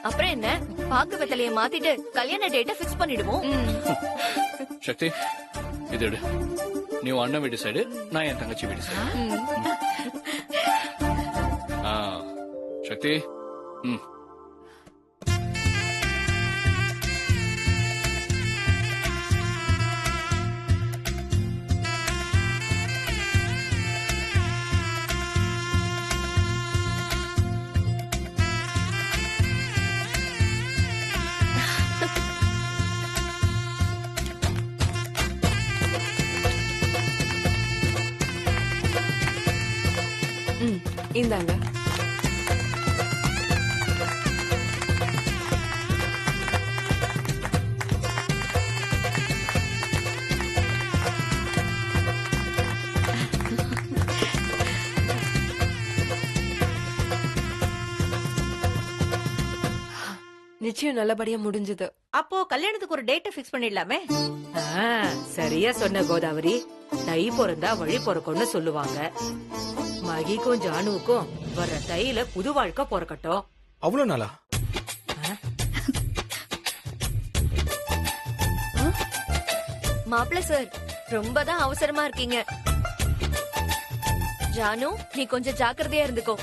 அப்புறம் என்ன, பாக்கு வெத்தலைய மாத்திட்டு கல்யாண டேட்ட பிக்ஸ் பண்ணிடுவோம். சக்தி, இது எடு. நீ உன் அண்ணன் வீட்டு சைடு, நான் என் தங்கச்சி வீட்டு சைடு. சக்தி, இந்தாங்க. நிச்சயம் நல்லபடியா முடிஞ்சது. அப்போ கல்யாணத்துக்கு ஒரு டேட்ட பிக்ஸ் பண்ணிடலாமே. சரியா சொன்ன கோதாவரி. தை பிறந்தா வழி பிறக்கும்னு சொல்லுவாங்க. மகிக்கும் ஜானுவுக்கும் வர்ற தையில புது வாழ்க்கை பிறக்கட்டும். அவ்வளவு நாளா? மாப்பிள்ள சார், ரொம்பதான் அவசரமா இருக்கீங்க. ஜானு, நீ கொஞ்சம் ஜாக்கிரதையா இருந்துக்கோ.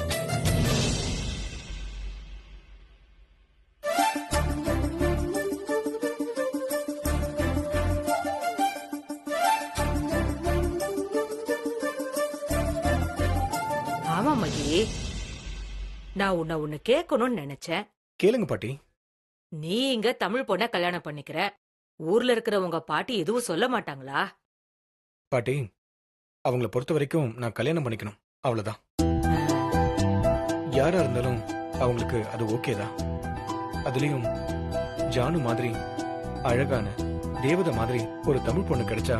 ஆமா மகி, நான் உன்னை ஒண்ணு கேட்கணும்னு நினைச்சேன். கேளுங்க பாட்டி. நீ இங்க தமிழ் பொண்ண கல்யாணம் பண்ணிக்கிற, ஊர்ல இருக்கிற உங்க பாட்டி எதுவும் சொல்ல மாட்டாங்களா? பாட்டி, அவங்கள பொறுத்த வரைக்கும் நான் கல்யாணம் பண்ணிக்கணும், அவ்வளவுதான். யாரா இருந்தாலும் அவங்களுக்கு அது ஓகே தான். அதுலயும் ஜானு மாதிரி அழகான தேவதை மாதிரி ஒரு தமிழ் பொண்ணு கிடைச்சா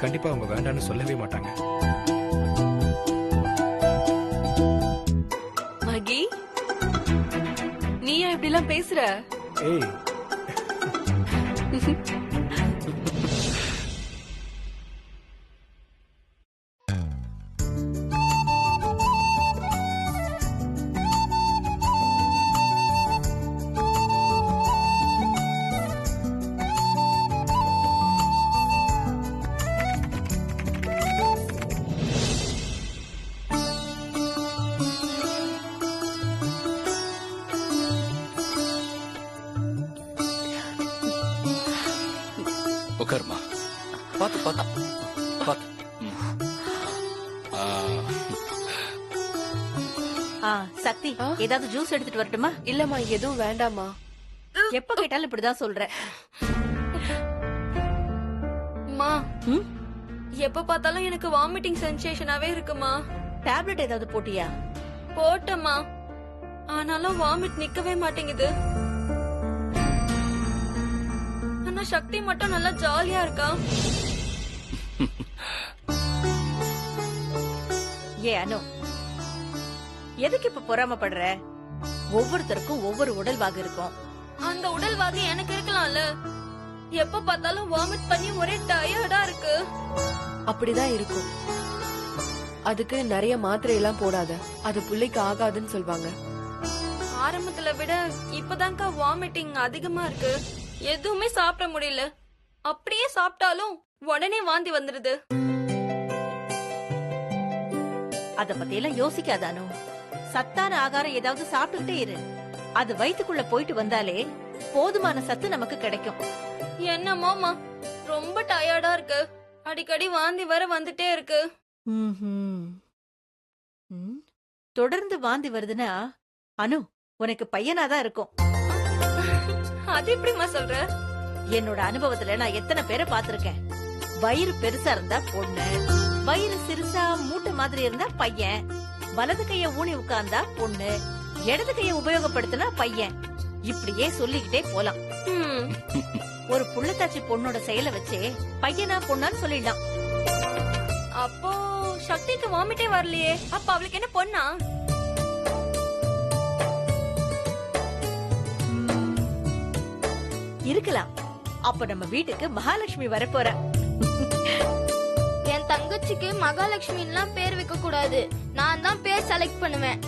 கண்டிப்பா அவங்க வேண்டான்னு சொல்லவே மாட்டாங்க. மகி, நீயா இப்படி எல்லாம் பேசுற? ஏய், உட்காருமா. பாத்து பாத்து பாத்து. சக்தி, ஏதாவது ஜூஸ் எடுத்துட்டு வரட்டுமா? இல்லம்மா, எதுவும் வேண்டாமா. எப்ப கேட்டாலும் இப்படிதான் சொல்ற. அம்மா, எப்ப பார்த்தாலும் எனக்கு வாமிட்டிங் சென்சேஷனாவே இருக்குமா. டேப்லெட் ஏதாவது போட்டியா? போட்டம்மா, ஆனாலும் வாமிட் நிக்கவே மாட்டேங்குது. ஆனா சக்தி மட்டும் நல்லா ஜாலியா இருக்கா. ஏ அனு, எதுக்கு இப்ப பொறாமப்படுற? ஒவ்வொருத்தருக்கும் ஒவ்வொரு உடல்வாகு இருக்கும். அந்த உடல்வாகு எனக்கு இருக்கலாம்ல. எப்ப பார்த்தாலும் வாமிட் பண்ணி ஒரே டயர்டா இருக்கு. அப்படிதான் இருக்கும். அதுக்கு நிறைய மாத்திரை எல்லாம் போடாத, அது பிள்ளைக்கு ஆகாதுன்னு சொல்வாங்க. ஆரம்பத்துல விட இப்பதான்க்கா வாமிட்டிங் அதிகமா இருக்கு. எதுவுமே சாப்பிட முடியல. அப்படியே சாப்பிட்டாலும் உடனே வாந்தி வந்துருது. அத பத்தி எல்லாம் யோசிக்காத அனு. சத்தான ஆகாரம் ஏதாவது சாப்பிட்டுட்டே இரு. அது வயித்துக்குள்ள போயிட்டு வந்தாலே போதுமான சத்து நமக்கு கிடைக்கும். என்னமோமா, ரொம்ப டயர்டா இருக்கு. அடிக்கடி வாந்தி வர வந்துட்டே இருக்கு. தொடர்ந்து வாந்தி வருதுன்னா அனு, உனக்கு பையனாதான் இருக்கும். அது எப்படிமா சொல்ற? என்னோட அனுபவத்துல நான் எத்தனை பேரை பாத்திருக்கேன். வயிறு பெருசா இருந்தா பொண்ணு, வயிறு சிறுசா மூட்டை மாதிரி இருந்தா பையன், வலது கைய ஊனி உட்கார்ந்தா பொண்ணு, இடது கைய உபயோகப்படுத்தினா பையன். இப்படியே சொல்லிக்கிட்டே போலாம். ஒரு புள்ளத்தாச்சி பொண்ணோட செயலை வச்சே பையனா பொண்ணான்னு சொல்லிடலாம். அப்போ சக்திக்கு வாமிட்டே வரலையே, அப்ப அவளுக்கு என்ன பொண்ணா? இருக்கலாம். அப்ப நம்ம வீட்டுக்கு மகாலட்சுமி வரப்போற. என் தங்கச்சிக்கு மகாலட்சுமின்னு பேர் வைக்க கூடாது, நான் தான் பேர் செலக்ட் பண்ணுவேன்.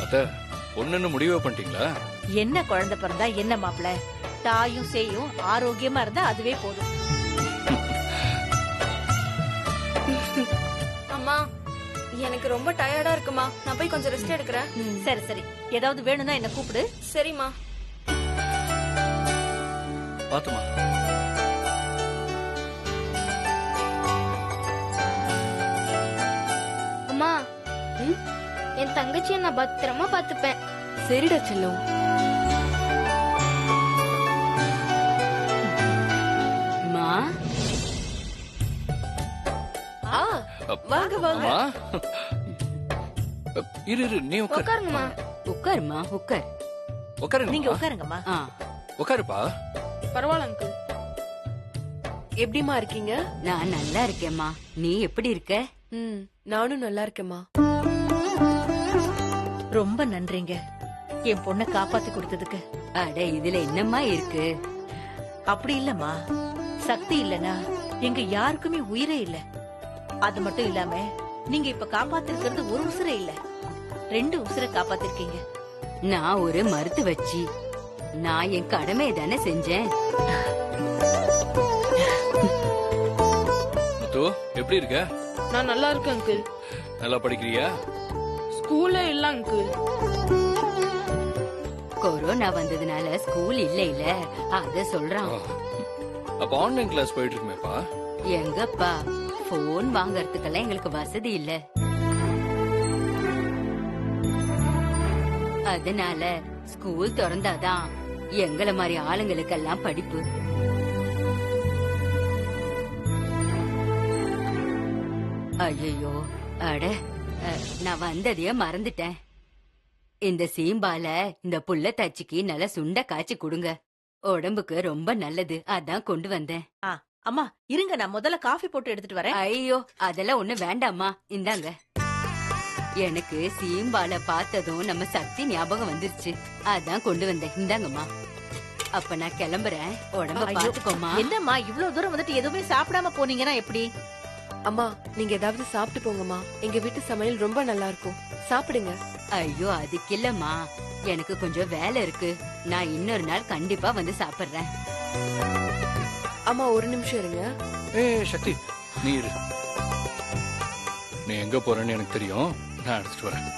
அத்த பொண்ணுன்னு முடிவே பண்ணிட்டீங்களா? என்ன குழந்தை பிறந்தா என்ன மாப்பிள, தாயும் சேயும் ஆரோக்கியமா இருந்தா அதுவே போதும். அம்மா எனக்கு ரொம்ப டயர்டா இருக்குமா, நான் போய் கொஞ்சம் ரெஸ்ட் எடுக்கிறேன். சரி சரி, ஏதாவது வேணும்னா என்ன கூப்பிடு. சரிம்மா. பாத்துமா. அம்மா என் தங்கச்சியை நான் பத்திரமா பாத்துப்பேன். சரிடா செல்லம். மா ஆ, வாங்க வாங்க. அம்மா. இரு இரு, நீ உட்காரு. உட்காருங்கம்மா. உட்காருமா உட்கார். உட்காருங்க. நீங்க உட்காருங்கம்மா. ஆ, உட்காருப்பா. பரவாயில்ல அங்கிள். எப்படிமா இருக்கீங்க? நான் நல்லா இருக்கேம்மா. நீ எப்படி இருக்க? நானும் நல்லா இருக்கேம்மா. ரொம்ப நன்றிங்க என் பொண்ணை காப்பாத்தி கொடுத்ததுக்கு. அட இதுல என்னம்மா இருக்கு? அப்படி இல்லம்மா, சக்தி இல்லனா எங்க யாருக்குமே உயிரே இல்ல. அது மட்டும் இல்லாம நீங்க இப்ப காப்பாத்திருக்கிறது ஒரு உசுரே இல்ல, 2 உசுரை காப்பாத்திருக்கீங்க. நான் ஒரு மருத்துவச்சி. நான் என் கடமையை தானே செஞ்சேன். முத்து எப்படி இருக்க? நான் நல்லா இருக்கேன் அங்கிள். நல்லா படிக்கிறியா? ஸ்கூல்ல இல்ல அங்கிள். கொரோனா வந்ததுனால ஸ்கூல் இல்ல இல்ல அத சொல்றான். அப்ப ஆன்லைன் கிளாஸ் போயிட்டு இருக்குமேப்பா. எங்கப்பா, போன் வாங்கறதுக்கெல்லாம் எங்களுக்கு வசதி இல்ல. அதனால ஸ்கூல் திறந்தாதான் எங்கள மாதிரி ஆளுங்களுக்கெல்லாம் படிப்பு. ஐயோ, அட நான் வந்ததையே மறந்துட்டேன். இந்த சீம்பால இந்த புள்ள தச்சிக்கு நல்ல சுண்ட காய்ச்சி கொடுங்க. உடம்புக்கு ரொம்ப நல்லது, அதான் கொண்டு வந்தேன். அம்மா இருங்க, நான் முதல்ல காஃபி போட்டு எடுத்துட்டு வரேன். ஐயோ, அதெல்லாம் ஒண்ணு வேண்டாம்மா, இந்தாங்க. எனக்கு சீம்பால பார்த்ததும் நம்ம சக்தி ஞாபகம் வந்துருச்சு, அதான் கொண்டு வந்தேன். இந்தாங்கம்மா. அப்ப நான் கிளம்புறேன், உடம்ப ஐயோ, பாத்துக்கோமா. என்னம்மா இவ்வளவு தூரம் வந்துட்டு எதுவுமே சாப்பிடாம போனீங்கன்னா எப்படி? அம்மா நீங்க ஏதாவது சாப்பிட்டு போங்கம்மா. எங்க வீட்டு சமையல் ரொம்ப நல்லா இருக்கும், சாப்பிடுங்க. ஐயோ அதுக்கு இல்லம்மா, எனக்கு கொஞ்சம் வேலை இருக்கு. நான் இன்னொரு நாள் கண்டிப்பா வந்து சாப்பிடுறேன். அம்மா ஒரு நிமிஷம் இருங்க. ஏய் சக்தி, நீ இரு. நீ எங்க போறேன்னு எனக்கு தெரியும், நான் எடுத்துட்டு வரேன்.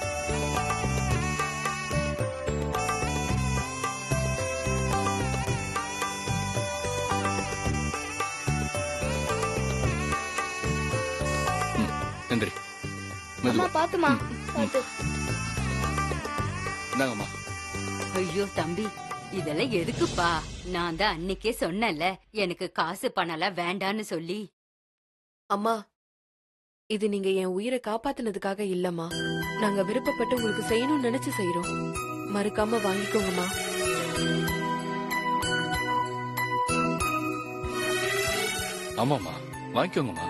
எந்திரி. அம்மா பாத்துமா பாத்து. இந்தாங்கம்மா. ஐயோ தம்பி, இதெல்லாம் எதுக்குப்பா? நான் தான் அன்னைக்கே சொன்னேன்ல, எனக்கு காசு பணம்லாம் வேண்டான்னு சொல்லி. அம்மா இது நீங்க என் உயிரை காப்பாத்தினதுக்காக இல்லம்மா, நாங்க விருப்பப்பட்டு உங்களுக்கு செய்யணும்னு நினைச்சு செய்யறோம். மறுக்காம வாங்கிக்கோங்கம்மா. ஆமாம்மா, வாங்கிக்கோங்கம்மா.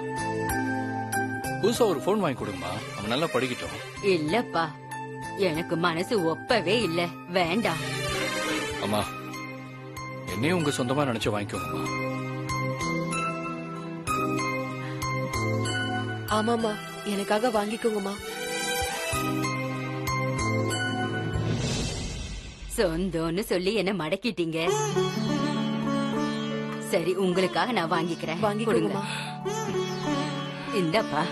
புதுசா ஒரு போன் வாங்கி கொடுங்கம்மா, அவன் நல்லா படிக்கட்டும். இல்லப்பா, எனக்கு மனசு ஒப்பவே இல்ல, வேண்டாம். அம்மா, என்னையும் உங்க சொந்தமா நினைச்சு வாங்கிக்கோங்கம்மா. ஆமாமா, எனக்காக வாங்கிக்கோங்கம்மா. சொந்தம்னு சொல்லி என்ன மடக்கிட்டீங்க. சரி, உங்களுக்காக நான் வாங்கிக்கிறேன். வாங்கிக்கோங்கம்மா. இந்தப்பா.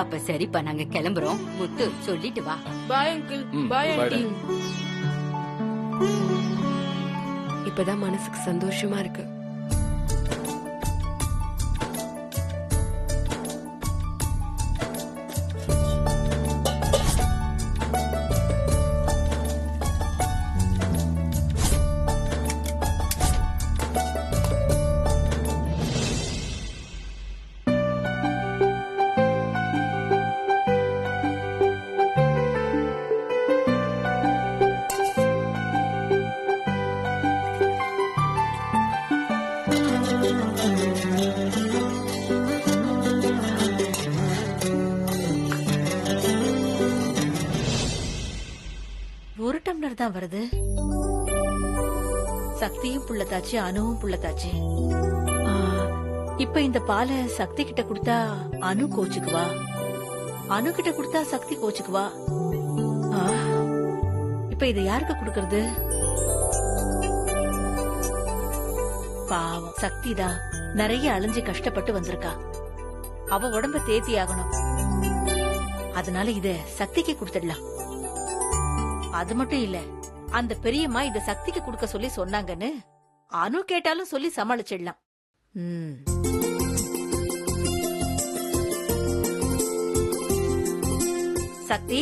அப்ப சரிப்பா, நாங்க கிளம்புறோம். முத்து சொல்லிட்டு வா. Bye uncle. ம், பாய் bye ஆண்டி. டா. இப்பதான் மனசுக்கு சந்தோஷமா இருக்கு. ஒரு டம்ளர் தான் வருது. சக்தியும் புள்ளத்தாச்சு, அனுவும் புள்ளத்தாச்சு. இப்ப இந்த பாலை சக்தி கிட்ட கொடுத்தா அனு கோச்சுக்குவா, அனு கிட்ட கொடுத்தா சக்தி கோச்சுக்குவா. இப்ப இதை யாருக்கு கொடுக்கறது? பாவம் சக்திதான் நிறைய அலைஞ்சு கஷ்டப்பட்டு வந்திருக்கா. அவ உடம்ப தேத்தி ஆகணும். அதனால இத சக்திக்கு கொடுத்துடலாம். அது மட்டும் இல்ல, அந்த பெரியம்மா இத சக்திக்கு கொடுக்க சொல்லி சொன்னாங்கன்னு அனு கேட்டாலும் சொல்லி சமாளிச்சிடலாம். சக்தி,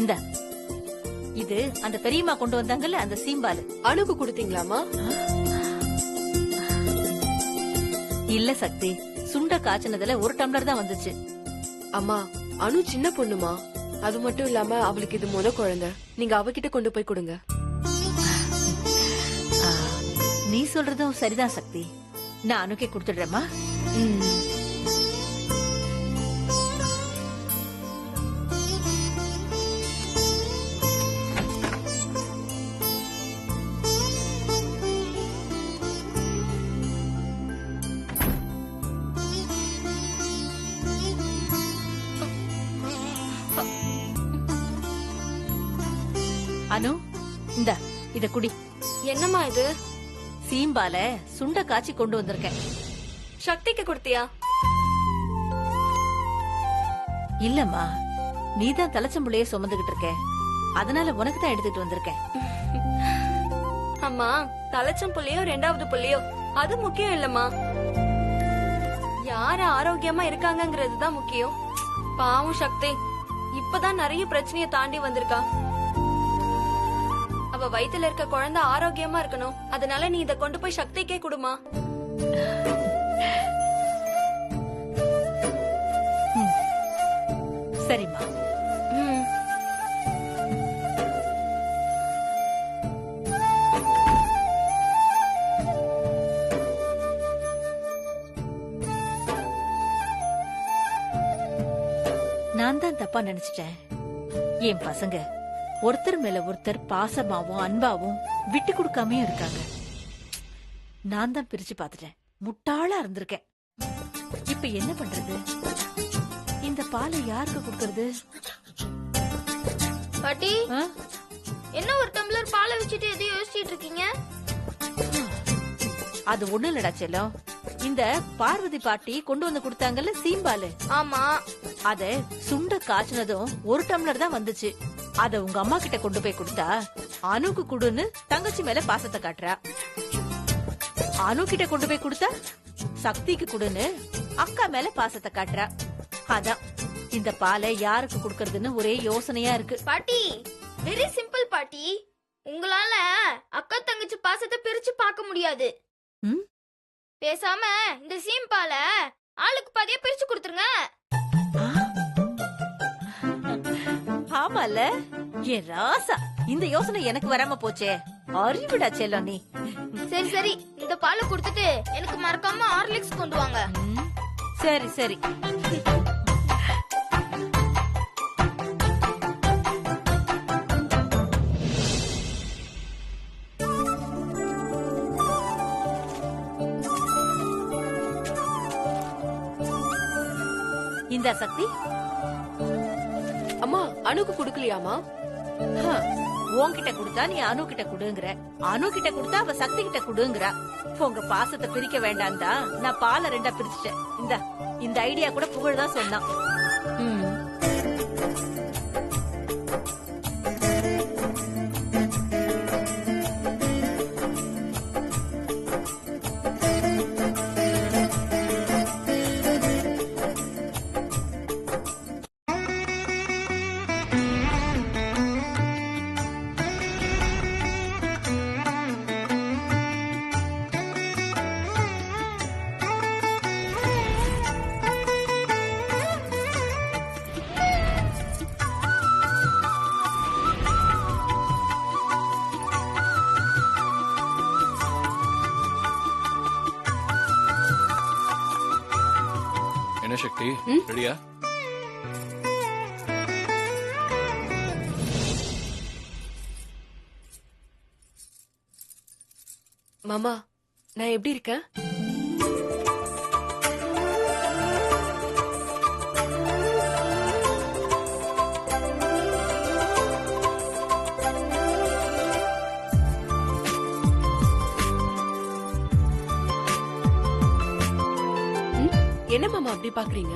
இந்த இது அந்த பெரியம்மா கொண்டு வந்தாங்கல்ல அந்த சீம்பாலு. அணுக்கு கொடுத்தீங்களாமா? இல்ல சக்தி, சுண்ட காய்ச்சினதுல ஒரு டம்ளர் தான் வந்துச்சு. அம்மா, அணு சின்ன பொண்ணுமா. அது மட்டும் இல்லாம அவளுக்கு இது முத குழந்தை. நீங்க அவகிட்ட கொண்டு போய் கொடுங்க. நீ சொல்றதும் சரிதான் சக்தி. நான் அனுக்கே கொடுத்துடுறேம்மா. அனு, இந்த இத குடி. என்னம்மா இது? சீம்பால சுண்ட காய்ச்சி கொண்டு வந்திருக்கேன். சக்திக்கு கொடுத்தியா? இல்லம்மா, நீதான் தலைச்சம்புள்ளைய சுமந்துகிட்டு இருக்க, அதனால உனக்கு தான் எடுத்துட்டு வந்திருக்கேன். அம்மா, தலைச்சம் புள்ளியோ 2வது புள்ளியோ அது முக்கியம் இல்லம்மா. யாரு ஆரோக்கியமா இருக்காங்கங்கிறது தான் முக்கியம். பாவம் சக்தி இப்பதான் நிறைய பிரச்சனைய தாண்டி வந்திருக்கா. அவ வயித்துல இருக்க குழந்தை ஆரோக்கியமா இருக்கணும். அதனால நீ இத கொண்டு போய் சக்திக்கே கொடுமா. சரிம்மா. நான் தான் தப்பா நினைச்சிட்டேன். என் பசங்க ஒருத்தர் மேல ஒருத்தர் பாசமாவும் அன்பாவும் விட்டு கொடுக்காமயும் இருக்காங்க. நான் தான் பிரிச்சு பாத்துட்டேன். முட்டாளா இருந்திருக்கேன். இப்ப என்ன பண்றது? இந்த பாலை யாருக்கு கொடுக்கறது? பாட்டி, என்ன ஒரு டம்ளர் பாலை வச்சுட்டு எதையும் யோசிச்சிட்டு இருக்கீங்க? அது ஒண்ணு இல்லடா செல்லம். இந்த பார்வதி பாட்டி கொண்டு வந்து கொடுத்தாங்கல்ல சீம்பாலு. ஆமா. அத சுண்ட காய்ச்சினதும் ஒரு டம்ளர் தான் வந்துச்சு. அத உங்க அம்மா கிட்ட கொண்டு போய் கொடுத்தா அனுக்கு குடுன்னு தங்கச்சி மேல பாசத்தை காட்டுறா. அனு கிட்ட கொண்டு போய் கொடுத்தா சக்திக்கு குடுன்னு அக்கா மேல பாசத்தை காட்டுறா. அதான் இந்த பாலை யாருக்கு குடுக்கறதுன்னு ஒரே யோசனையா இருக்கு. பாட்டி, வெரி சிம்பிள் பாட்டி. உங்களால அக்கா தங்கச்சி பாசத்தை பிரிச்சு பார்க்க முடியாது. பேசாம இந்த சீம்பால ஆளுக்கு பாதியா பிரிச்சு கொடுத்துருங்க. ஆமால, என் ராசா, இந்த யோசனை எனக்கு வராம போச்சே. அறிவிடா செல்லம் நீ. சரி சரி, இந்த பாலை கொடுத்துட்டு எனக்கு மறக்காம ஹார்லிக்ஸ் கொண்டு வாங்க. சரி சரி. இந்த சக்தி. அம்மா, அணுக்கு குடுக்கலையாமா? உன்கிட்ட கொடுத்தா நீ அனு கிட்ட குடுங்கற, அனு கிட்ட கொடுத்தா அவ சக்தி கிட்ட குடுங்கறா. உங்க பாசத்தை பிரிக்க வேண்டாம் தான் நான் பாலை 2ஆ பிரிச்சுட்டேன். இந்த ஐடியா கூட புகழ்தான் சொன்னான். என்ன சக்தி, ரெடியா? மாமா, நான் எப்படி இருக்கேன்? அப்படி பாக்குறீங்க?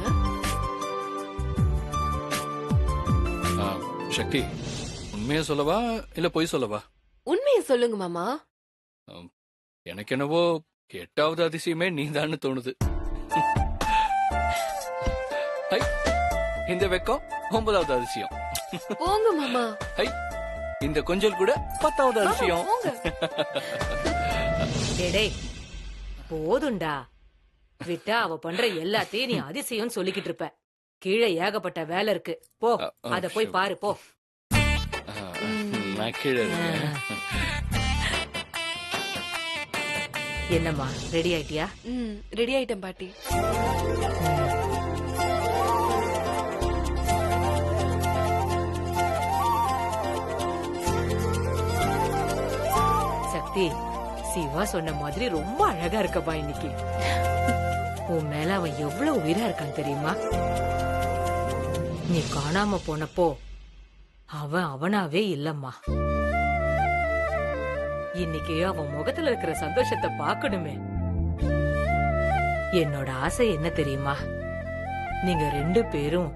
சக்தி, உண்மையா சொல்லவா இல்ல பொய் சொல்லவா? உண்மையை சொல்லுங்க மாமா. எனக்கு என்னவோ 8வது அதிசயமே நீதான்னு தோணுது. ஐ, இந்த வெக்கம் 9வது அதிசயம். போங்க மாமா. ஐ, இந்த கொஞ்சல் கூட 10வது அதிசயம். போங்க. டேய் போதுண்டா, விட்டா அவ பண்ற எல்லாத்தையும் நீ அதிசயம் சொல்லிக்கிட்டு இருப்ப. கீழே ஏகப்பட்ட வேலை இருக்கு, போ அத போய் பாரு போ. நான் கீழே இருக்கேன். என்னம்மா ரெடி ஆயிட்டியா? ரெடி ஆயிட்டேன் பாட்டி. சக்தி, சிவா சொன்ன மாதிரி ரொம்ப அழகா இருக்கபா இன்னைக்கு. உன் மேல அவன் எவ்வளவு உயிரா இருக்கான் தெரியுமா? நீ காணாம போனப்போ அவன் அவனாவே இல்லம்மா. இன்னைக்கு அவன் முகத்துல இருக்கிற சந்தோஷத்தை பார்க்கணுமே. என்னோட ஆசை என்ன தெரியுமா? நீங்க 2 பேரும்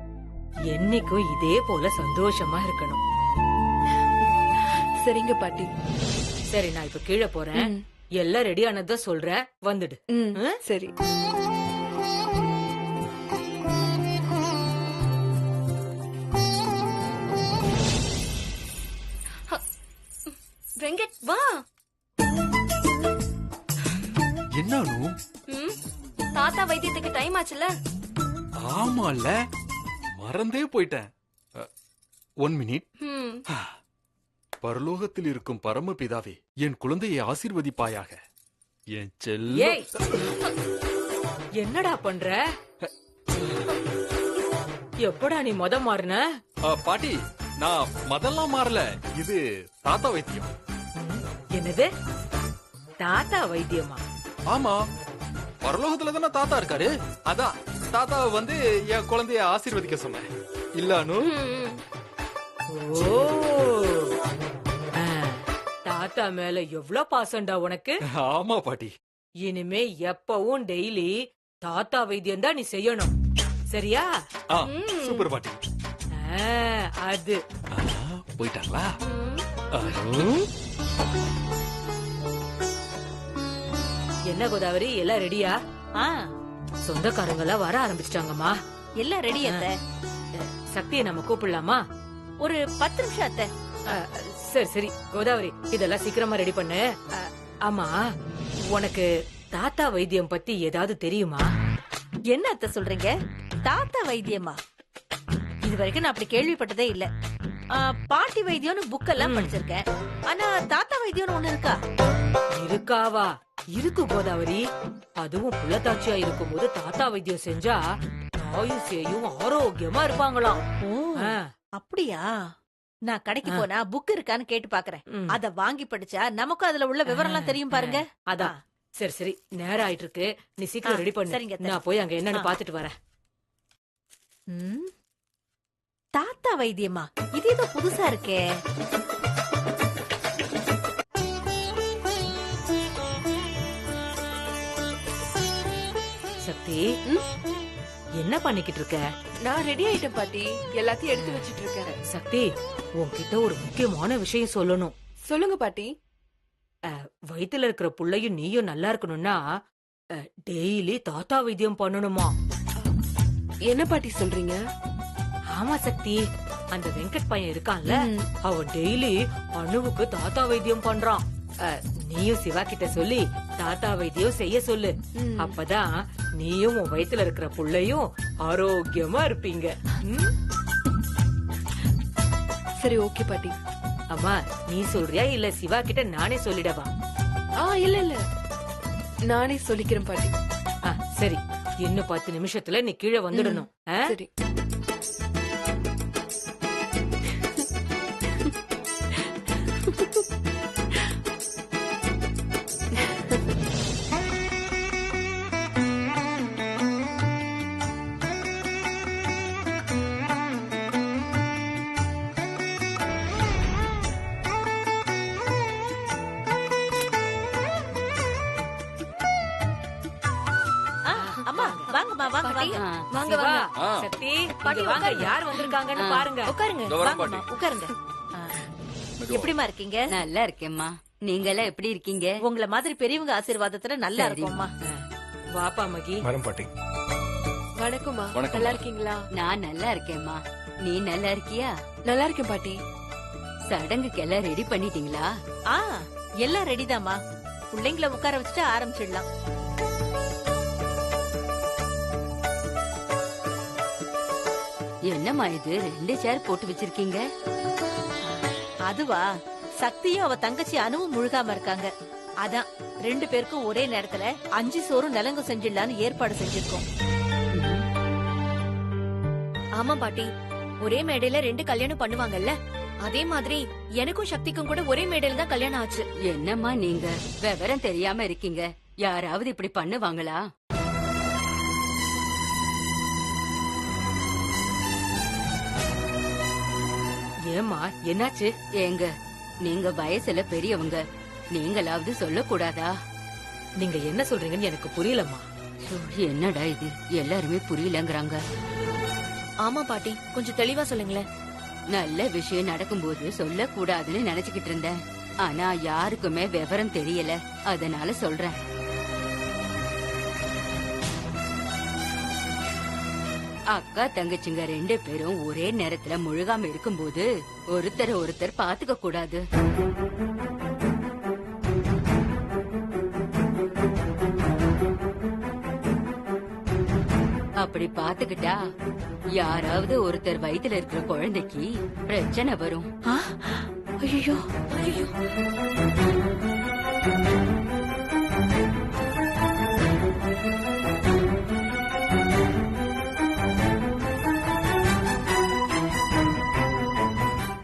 என்னைக்கும் இதே போல சந்தோஷமா இருக்கணும். சரிங்க பாட்டி. சரி, நான் இப்ப கீழே போறேன். எல்லாம் ரெடி ஆனதா சொல்றேன், வந்துடு. சரி. வெங்கட் வா. என்னானு? தாத்தா வைத்தியத்துக்கு டைம் ஆச்சுல. ஆமால, மறந்தே போயிட்டேன். 1 மினிட். பரலோகத்தில் இருக்கும் பரமபிதாவே, என் குழந்தையை ஆசீர்வதிப்பாயாக. என் செல்ல. ஏய், என்னடா பண்ற? எப்படா நீ மாறின? பாட்டி, நான் மதெல்லாம் மாறல. இது தாத்தா வைத்தியம். என்னது தாத்தா வைத்தியமா? ஆமா, பரலோகத்துல தானே தாத்தா இருக்காரு. அதான் தாத்தாவை வந்து என் குழந்தைய ஆசீர்வதிக்க சொன்னேன். இல்லானு? ஓ, தாத்தா மேல எவ்வளவு பாசம்டா உனக்கு. ஆமா பாட்டி. இனிமே எப்பவும் டெய்லி தாத்தா வைத்தியம் தான் நீ செய்யணும், சரியா? சூப்பர் பாட்டி. அது போயிட்டாங்களா? என்ன கோதாவரி, எல்லாம் ரெடியா? சொந்தக்காரங்க எல்லாம் வர ஆரம்பிச்சிட்டாங்கம்மா. எல்லாம் ரெடி அத்த. சக்தியை நம்ம கூப்பிடலாமா? ஒரு 10 நிமிஷம் அத்த. சரி சரி கோதாவரி, இதெல்லாம் சீக்கிரமா ரெடி பண்ணு. ஆமா, உனக்கு தாத்தா வைத்தியம் பத்தி ஏதாவது தெரியுமா? என்ன அத்த சொல்றீங்க? தாத்தா வைத்தியமா? இது வரைக்கும் நான் அப்படி கேள்விப்பட்டதே இல்ல. பாட்டி வைத்தியம்னு புக்கெல்லாம் படிச்சிருக்கேன். ஆனா தாத்தா வைத்தியம்னு ஒண்ணு இருக்கா? இருக்காவா? இருக்கு கோதாவரி. அதுவும் புள்ளத்தாட்சியா இருக்கும்போது தாத்தா வைத்தியம் செஞ்சா தாயும் சேயும் ஆரோக்கியமா இருப்பாங்களாம். அப்படியா? நான் கடைக்கு போனா புக் இருக்கான்னு கேட்டு பாக்குறேன். அத வாங்கி படிச்சா நமக்கும் அதுல உள்ள விவரம் எல்லாம் தெரியும் பாருங்க. அதான். சரி சரி, நேரம் ஆயிட்டு இருக்கு, நீ சீக்கிரம் ரெடி பண்ணு. சரிங்க. நான் போய் அங்க என்னன்னு பாத்துட்டு வரேன். தாத்தா வைத்தியமா? இது ஏதோ புதுசா இருக்கே. சக்தி, என்ன பண்ணிக்கிட்டு இருக்க? நான் ரெடி ஆயிட்டேன் பாட்டி. எல்லாத்தையும் எடுத்து வச்சிட்டு இருக்கேன். சக்தி, உன்கிட்ட ஒரு முக்கியமான விஷயம் சொல்லணும். சொல்லுங்க பாட்டி. வயித்துல இருக்கிற புள்ளையும் நீயும் நல்லா இருக்கணும்னா டெய்லி தாத்தா வைத்தியம் பண்ணணுமா? என்ன பாட்டி சொல்றீங்க? ஆமா சக்தி, அந்த வெங்கட் பையன் இருக்கான்ல, அவன் டெய்லி அணுவுக்கு தாத்தா வைத்தியம் பண்றான். நீயும் சிவா கிட்ட சொல்லி தாத்தா வைத்தியம் செய்ய சொல்லு. அப்பதான் நீயும் உன் வயித்துல இருக்கிற புள்ளையும் ஆரோக்கியமா இருப்பீங்க. சரி, ஓகே பாட்டி. அம்மா, நீ சொல்றியா இல்ல சிவா கிட்ட நானே சொல்லிடவா? இல்ல இல்ல, நானே சொல்லிக்கிறேன் பாட்டி. சரி, இன்னும் 10 நிமிஷத்துல நீ கீழே வந்துடணும். சரி. அம்மா வாங்கம்மா, வாங்க பாட்டி ஆ, வாங்க சிவா, வாங்க ஆ. சக்தி பாட்டி, இங்க வாங்க உட்காருங்க. யார் வந்திருக்காங்கன்னு ஆ. பாருங்க உட்காருங்க இதோ வரேன் வாங்கம்மா, பாட்டி. உட்காருங்க ஆ, மெதுவா. எப்படிமா இருக்கீங்க நல்லா இருக்கேம்மா நீங்க எல்லாம் எப்படி இருக்கீங்க உங்கள மாதிரி பெரியவங்க ஆசீர்வாதத்துல நல்லா சரி. இருக்கும்மா வாப்பா மகி வரம் பாட்டி. வணக்கம்மா வணக்கம்மா. நல்லா இருக்கீங்களா? நான் நல்லா இருக்கேம்மா நீ நல்லா இருக்கியா நல்லா இருக்கேன் பாட்டி. சடங்குக்கெல்லாம் ரெடி பண்ணிட்டீங்களா ஆ எல்லாம் ரெடிதாம்மா. பிள்ளைங்கள உட்கார வச்சுட்டு ஆரம்பிச்சிடலாம். என்னம்மா இது 2 சேர் போட்டு வச்சிருக்கீங்க அதுவா, சக்தியும் அவ தங்கச்சி அனுவும் முழுகாம இருக்காங்க. அதான் 2 பேருக்கும் ஒரே நேரத்துல 5 சோறும் நலங்கு செஞ்சிடலான்னு ஏற்பாடு செஞ்சிருக்கோம். ஆமா பாட்டி, ஒரே மேடையில 2 கல்யாணம் பண்ணுவாங்கல்ல, அதே மாதிரி எனக்கும் சக்திக்கும் கூட ஒரே மேடையில தான் கல்யாணம் ஆச்சு. என்னம்மா நீங்க விவரம் தெரியாம இருக்கீங்க யாராவது இப்படி பண்ணுவாங்களா ஏம்மா என்னாச்சு? ஏங்க நீங்க வயசுல பெரியவங்க நீங்களாவது சொல்லக்கூடாதா நீங்க என்ன சொல்றீங்கன்னு எனக்கு புரியலம்மா. ஐயோ, என்னடா இது எல்லாருமே புரியலங்கிறாங்க ஆமா பாட்டி, கொஞ்சம் தெளிவா சொல்லுங்களேன். நல்ல விஷயம் நடக்கும்போது சொல்லக்கூடாதுன்னு நினைச்சுக்கிட்டு இருந்தேன் ஆனா யாருக்குமே விவரம் தெரியல அதனால சொல்றேன் அக்கா தங்கச்சிங்க 2 பேரும் ஒரே நேரத்துல முழுகாம இருக்கும்போது ஒருத்தர் ஒருத்தர் பாத்துக்க கூடாது அப்படி பாத்துக்கிட்டா யாராவது ஒருத்தர் வயித்துல இருக்கிற குழந்தைக்கு பிரச்சனை வரும் ஐயோ, ஐயோ.